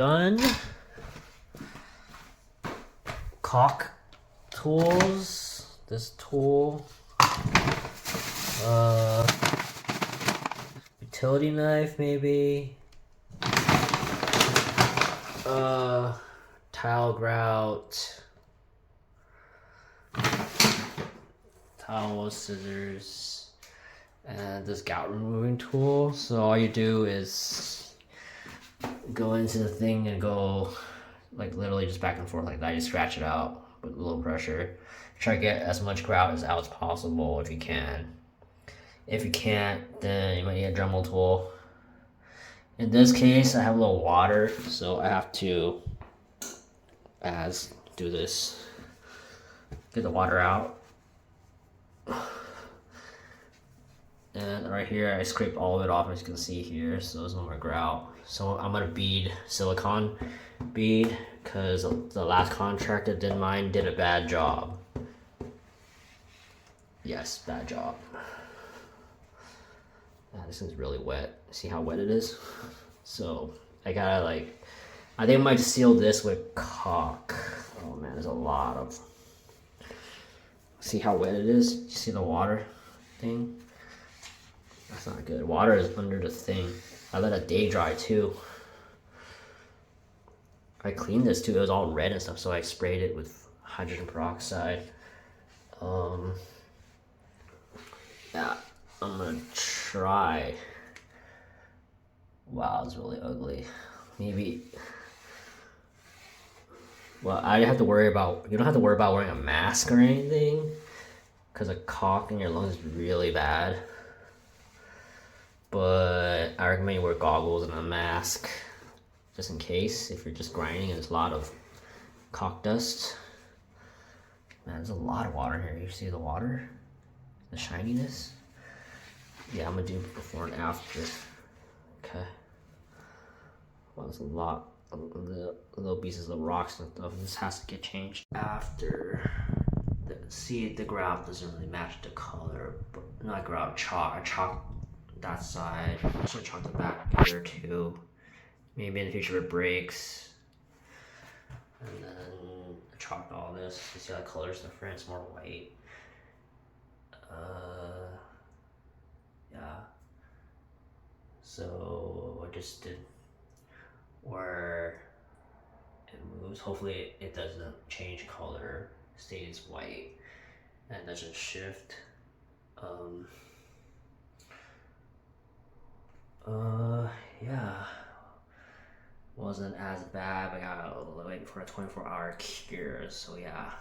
gun, caulk tools, this tool, utility knife maybe, tile grout, towel, scissors, and this grout removing tool. So all you do is go into the thing and go like literally just back and forth like that. You scratch it out with a little pressure. Try to get as much grout as out as possible if you can. If you can't, then you might need a Dremel tool. In this case, I have a little water, so I have to do this. Get the water out. And right here, I scraped all of it off, as you can see here, so there's no more grout. So I'm gonna bead silicone bead, because the last contractor did mine did a bad job. Yes, bad job. This thing's really wet. See how wet it is? So I gotta I think I might seal this with caulk. Oh man, there's a lot of. See how wet it is? You see the water thing? That's not good. Water is under the thing. I let it day dry too. I cleaned this too. It was all red and stuff, so I sprayed it with hydrogen peroxide. Yeah, I'm gonna try. Wow, it's really ugly. Maybe. Well, I have to worry about. You don't have to worry about wearing a mask or anything, because a caulk in your lungs is really bad. But I recommend you wear goggles and a mask, just in case if you're just grinding and there's a lot of caulk dust. Man, there's a lot of water here. You see the water? The shininess? Yeah, I'm gonna do before and after. Okay. Well, there's a lot of the little pieces of rocks and stuff. This has to get changed after. See, the grout doesn't really match the color, but not grout, chalk. I chalked that side. I should chalk the back here too. Maybe in the future it breaks. And then I chalked all this. You see how the color's different? It's more white. Yeah. So I just did where it moves. Hopefully it doesn't change color, stays white, and doesn't shift. Yeah, wasn't as bad. I gotta wait for a 24-hour cure. So yeah.